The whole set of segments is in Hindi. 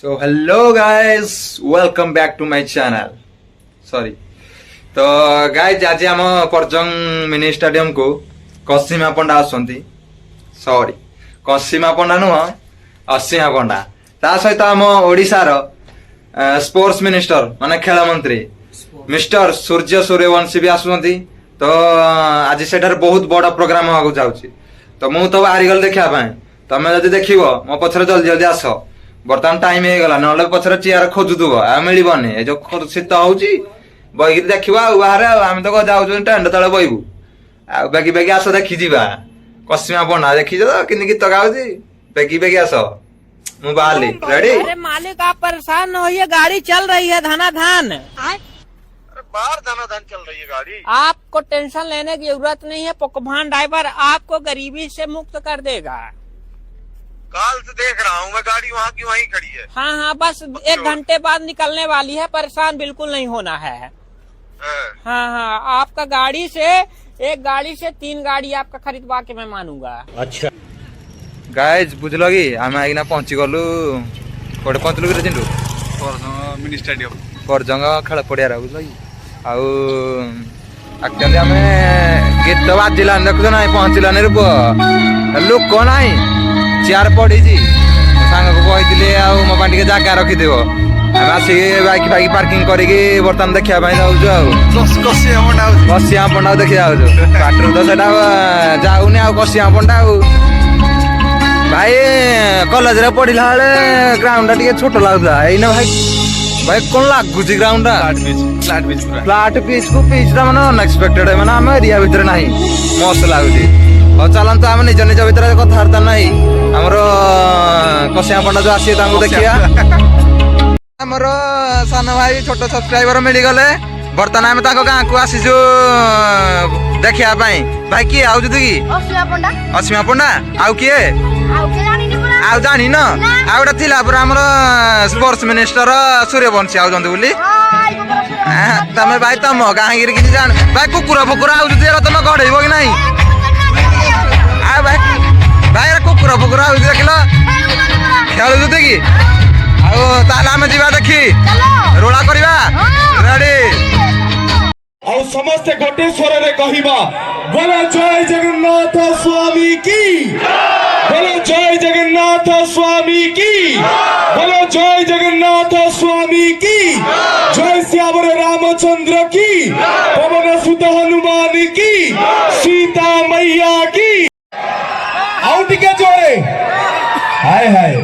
So hello guys, welcome back to my channel. Sorry तो गाइस, आज आम परजंग मिनी स्टेडियम को कसीमा पंडा आसंती। सॉरी, कसीमा पंडा नुह, असीमा पंडा। ता सहित आम ओडिशार स्पोर्ट्स मिनिस्टर माने खेल मंत्री मिस्टर सूर्य सूर्यवंशी भी आसुंती। तो आज सेठार बहुत बड़ा प्रोग्राम होगा जाउची। तो मु तो बाहरी गल देखा पाए, तमे जदि देखिबो मो पछरे जल्दी जल्दी आस। बर्तमान टाइम हो गला, नले पछरे चेयर खोजुथुब आ मिलिबनी। ए जो शीत होउची बहिर देखिबा आ बाहर आम तो जाउछु टेंट तळे बइबु आ बेगी बेगी आस देखि जिबा। कसीमा पंडा देखि जो किनि गीत गाउची, बेगी बेगी आस। मु बाहरली रेडी। अरे मालिक, आप परेशान न होइए, गाड़ी चल रही है धनाधन। अरे बाहर धनाधन चल रही है गाड़ी। आपको टेंशन लेने की जरूरत नहीं है, पकवान ड्राइवर आपको गरीबी से मुक्त कर देगा। काल से देख रहा हूँ मैं, गाड़ी वहाँ की वहीं खड़ी है। हाँ हाँ, बस 1 घंटे बाद निकलने वाली है, परेशान बिल्कुल नहीं होना है। हाँ हाँ, आपका गाड़ी से 1 गाड़ी से 3 गाड़ी आपका खरीदवा के मैं मानूंगा। अच्छा गाइस, बुझलो कि आमे आइना पहुंची गलु कोडे पहुंचलु कि चिंटू मिनी स्टेडियम परजंग खेल पड़िया रे। बुझलो कि आउ एक्चुअली आमे गीत बाजिला देखु ना, पहुंचलाने रे लोक नाही चेयर पड़ी सांग को कहते आउ मो पाटी जगह रखिदेव। आम आसिक बाइक फाइक पार्किंग करके बर्तमान देखा कसिया पंडा देखी जाऊँ। बाटर तो सेटा जाऊनी आ कसिया पंडा। भाई कॉलेज रे पढ़ला बेले ग्राउंड टी छोट लगुला, एना भाई भाई कौन लगुच ग्राउंड फ्लाट पिच को पिच माने अनएक्सपेक्टेड माने आम एरिया भितर ना मस्त लगुच। और चलता आम निज निज भितर कथबार्ता ना आमर कसिया पंडा जो आसी देखिया। आमर सान भाई छोट सब्सक्राइबर मिलगले, बर्तमान आम गाँ को आसीचु देखा भाई किए आउछ कि असीमा पंडा आउ किए आउ जानी न आ गोटे थिला पुरा आमर स्पोर्ट्स मिनिस्टर सूर्यवंशी आउछन्ती बोली। तमे भाई तम गाँ गिर कि जान भाई कुकुर फुकुर आउछ तमे गड़ेइब कि नहीं? आ भाई भाई कुकुर फुकुर आउछ देखिल खेलुछ कि आउ ताले आमे जिबा देखि रोला करिबा रेडी। और समस्त गोटे स्वर रे कहिबा बोलो जय जगन्नाथ स्वामी की, बोलो जय जगन्नाथ स्वामी की, बोलो जय जगन्नाथ स्वामी की, जय श्यावर रामचंद्र की, पवन सुत हनुमान की, सीता मैया की। आउ टिके जोरे हाय हाय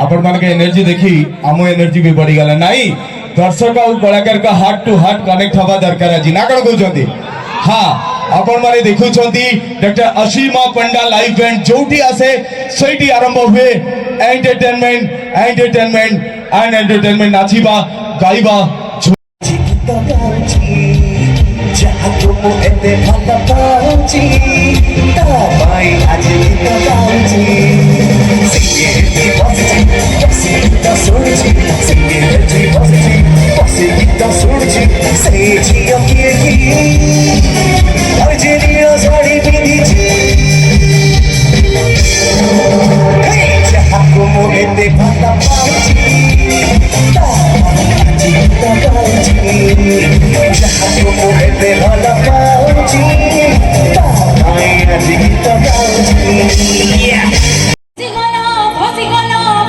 आपण मान के एनर्जी देखी आमो एनर्जी भी बढ़ी गला नाही। दर्शक और कलाकार का हार्ट टू हार्ट कनेक्ट हवा दरकार आज ना कौन कहते। हाँ आपण माने देखुछंती doctor Asima Panda live band जोटी आसे सैटी आरंभ हुए। एंटरटेनमेंट एंटरटेनमेंट एंड एंटरटेनमेंट नाचिबा गाइबा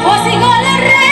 Fossi golo, re.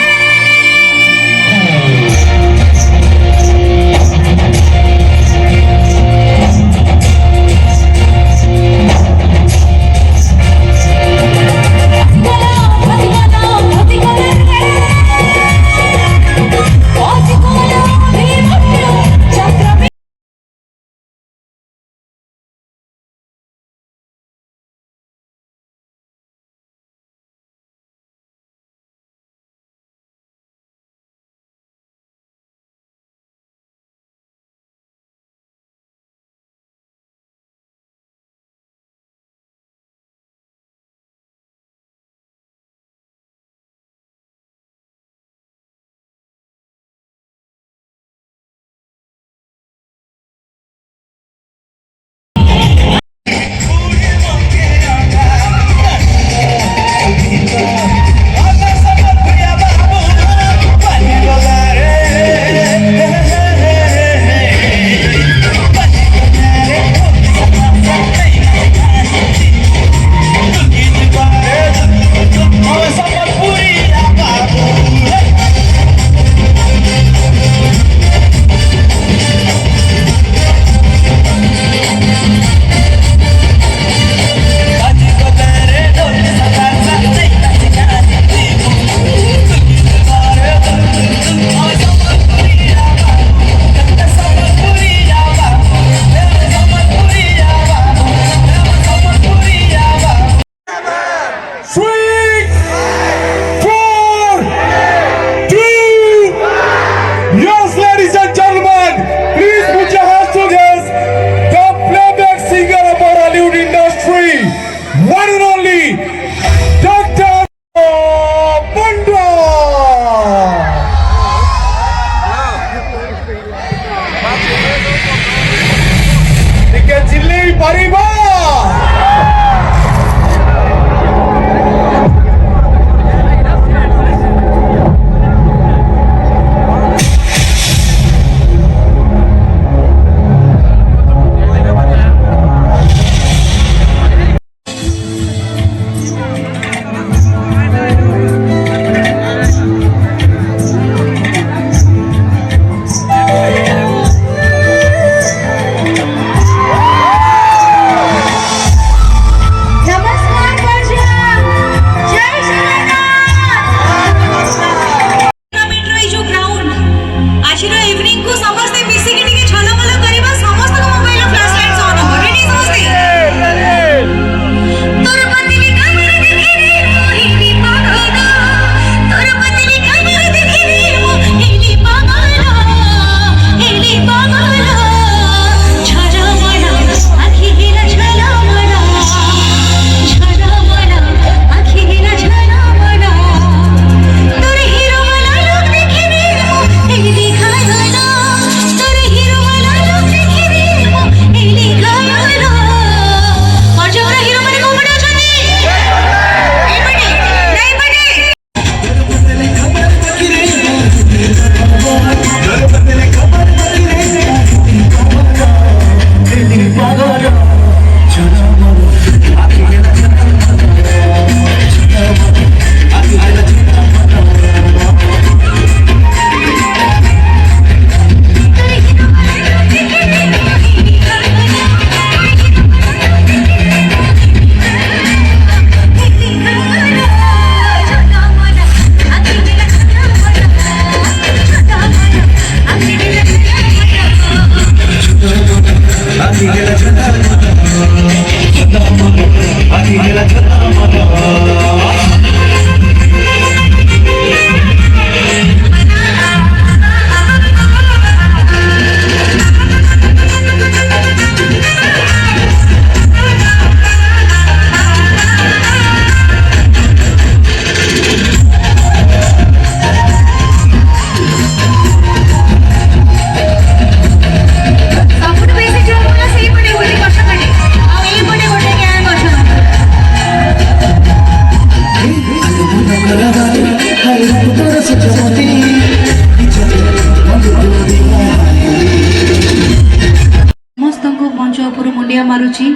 समस्त मंच उपर मुंडिया मारुची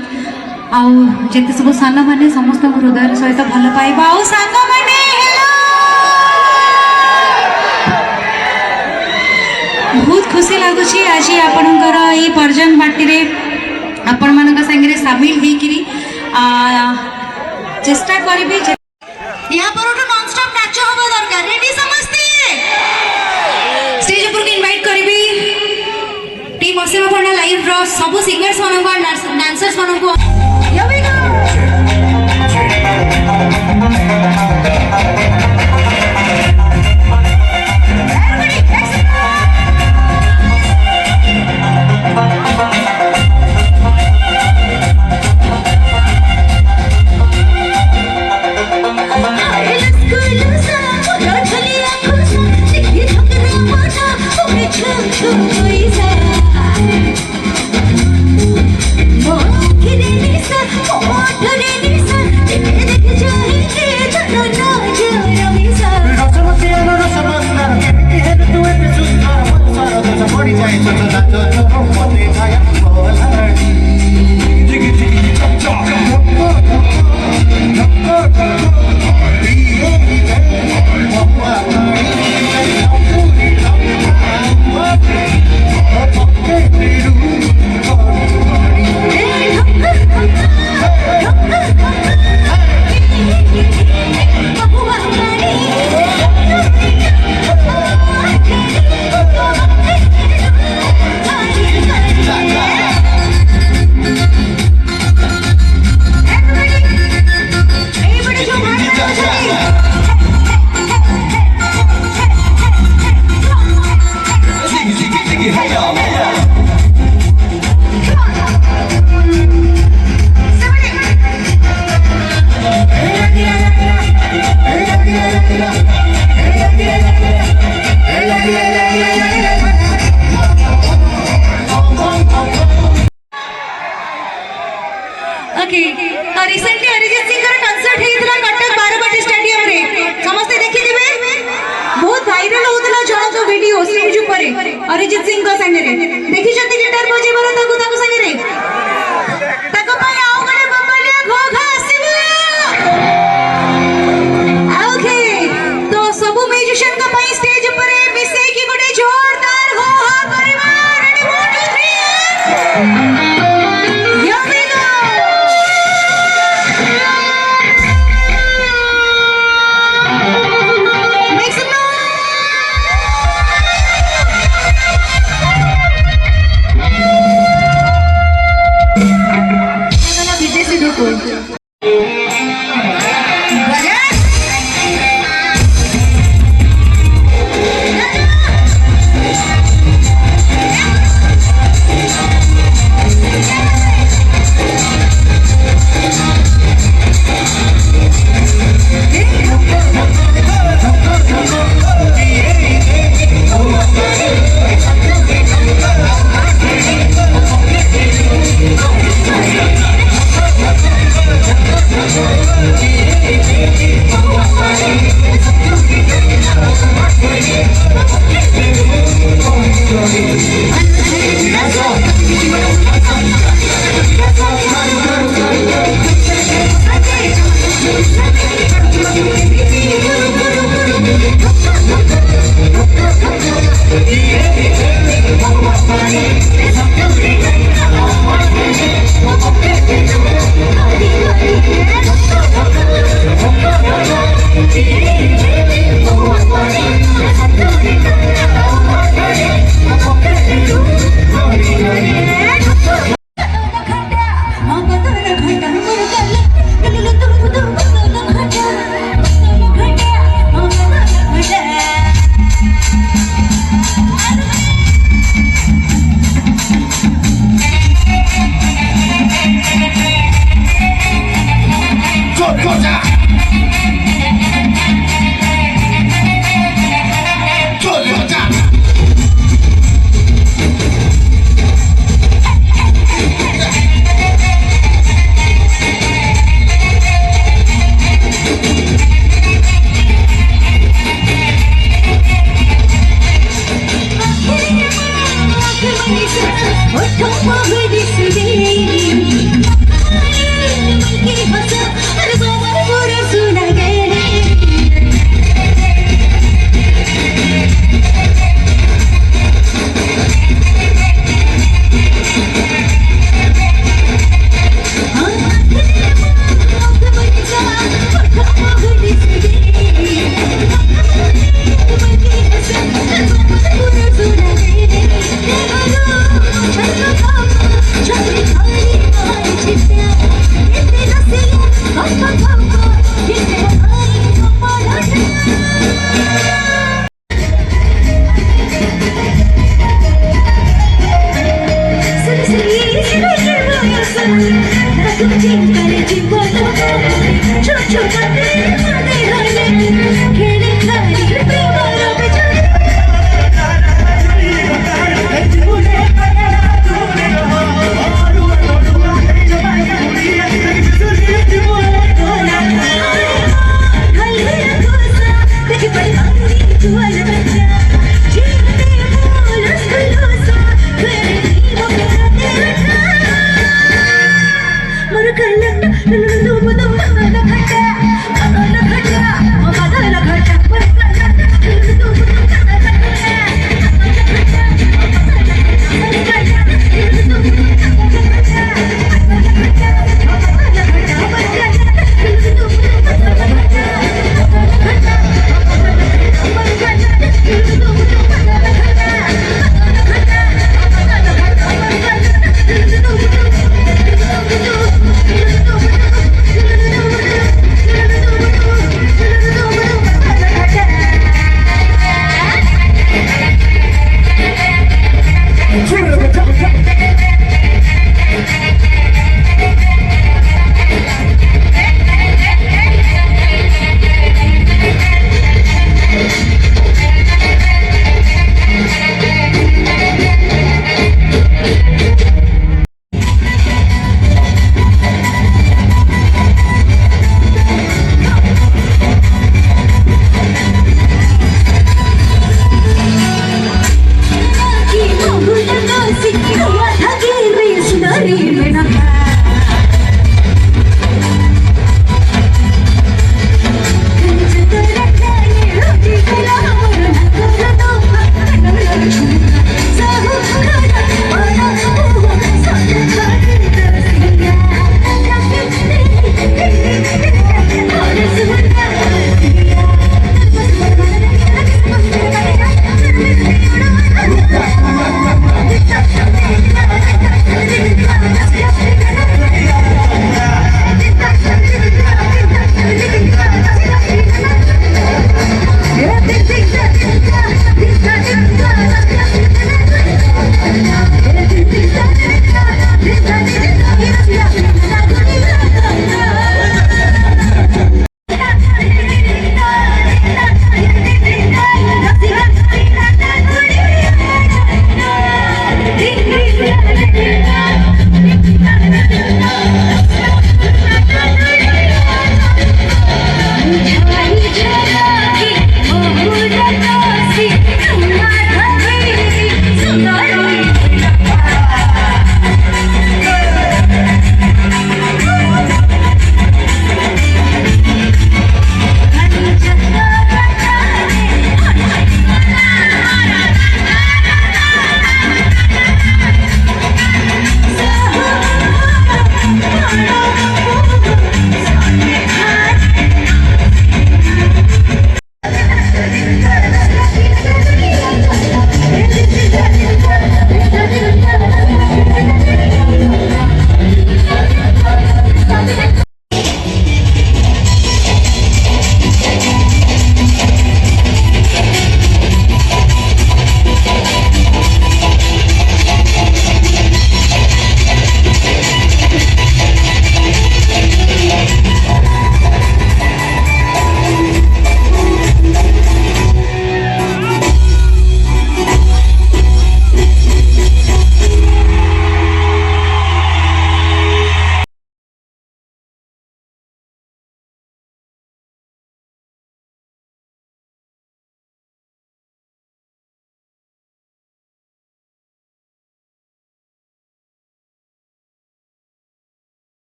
आउ जेते सब सान मैंने समस्त हृदय सहित भल पाइबा आउ सांग माने बहुत खुशी लगुच आज आपणकर ये पर्जन पार्टी रे आपण मान संगे सामिल होकरी चेष्टा करी यहाँ पर नॉन स्टॉप नाच हम दरकार रेडी समझते स्टेज ऊपर इनवाइट करी टीम असीमा पंडा लाइव रो सब सिंगर्स मान डांसर्स मान को Here we go! Recently Arijit Singh concert हेतला कटक बारबाटी स्टेडियम रे समस्त देखि दिबे बहुत वायरल होतला जणक वीडियो स्टेज ऊपर अरिजीत सिंह का संगे रे देखि जति गिटार बजे बरो ताकू संगे रे ताको पय आउ गडे बबलिया घो घा आसीबे ओके तो सब म्यूजिशियन का पय स्टेज ऊपर मिसे की गडे जोरदार हो हा करबा रेडी 1 2 3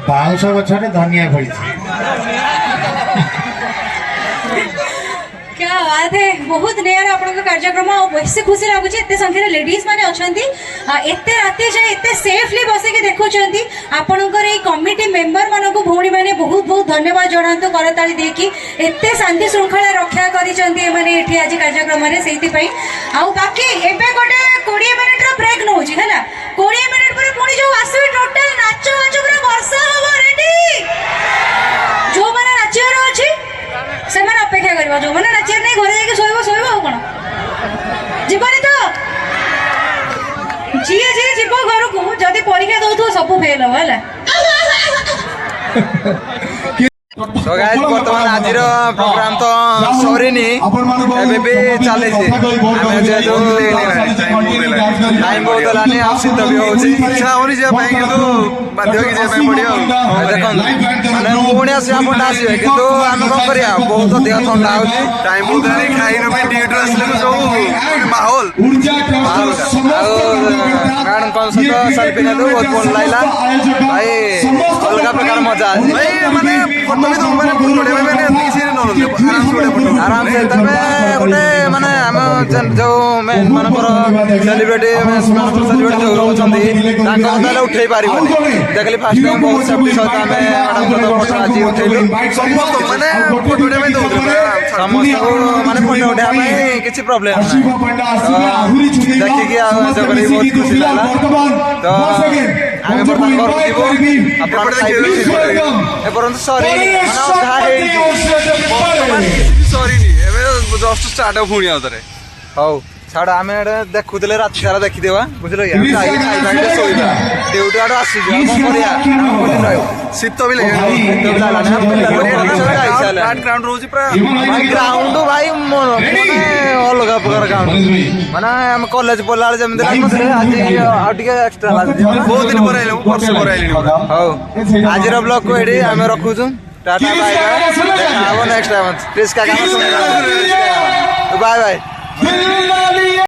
बाउंश गछरे धनिया फड़ी क्या बात है बहुत नियर आपन कार्यक्रम बेस खुशी लगुच एत संख्यार लेडीज मैंने अच्छा एत राति जाए एत सेफली बसिक देखुं आपणकर कमिटी मेंबर मान भौणी मैंने बहुत बहुत धन्यवाद जनातु करताली देकी एत शांति श्रृंखला रक्षा करें आज कार्यक्रम से बाकी एबे गोटे 20 मिनिट ब्रेक नौ है 20 मिनिट पर पुणी जो आसवे टोटल नाच नाच पूरा वर्षा हम रेडी जो मैंने नाचिबार अच्छी से अपेक्षा करवा जो मैंने नाचिबार नहीं घरे जाके शोब शोब आ कौन जीवनी तो जी जी जीव घर को जदि परीक्षा दौथ सब फेल हम है तो गाइस वर्तमान आजिर प्रोग्राम तो सरीनी एबे भी चले आमे जेतु टाइम बहुत लानी आ शीत भी होची इच्छा होनी जे भाई किंतु बाध्य कि जे भाई पड़ियो देखन माने पुणी आसी आपण आसी किंतु आमे को करिया बहुत देह ठंडा होची टाइम बहुत लानी खाई न भी ड्यूटी असले जो माहौल मैडम कौन सा तो सेल्फी ने तो बहुत बोल लाइला भाई अलग प्रकार मजा आ भाई माने फोटो तो मैंने फोटो मैंने किसी ने न आराम से तबे गोटे माने हम जो मेन मानकर सेलिब्रिटी सेलिब्रिटी जो होचंदी तांको ताले उठेई पारिबो देखली फर्स्ट टाइम बहुत सेफ्टी सहित हमें मैडम को फोटो आज उठेलु समस्त माने फोटो में दो समस्त माने फोटो उठा में किसी प्रॉब्लम नहीं देखि कि जो करी बहुत खुशी लागला तो आगे बर्तन घर जीवो अपन खाई ए परंतु सॉरी सॉरी नहीं एबे जस्ट स्टार्ट हो पुणी आउतरे हौ छाड़ आमे देखुले रात सारा देखि देवा बुझलो या खाई खाई बाइटे सोइबा ड्यूटी आडो आसी जा कोन करिया कोन रहयो शीत भी लगे तो जाला ना फ्लैट ग्राउंड रोजी पूरा ग्राउंड भाई माने अलग प्रकार ग्राउंड माने हम कॉलेज पढ़ला जेम देखन आज आ टिके एक्स्ट्रा लाग बहुत दिन पर आइलो वर्ष पर आइलो हौ आज रो ब्लॉग को एडी आमे रखुछु टाटा बाय बाय देखा नेक्स्ट टाइम प्लीज का काम बाय बाय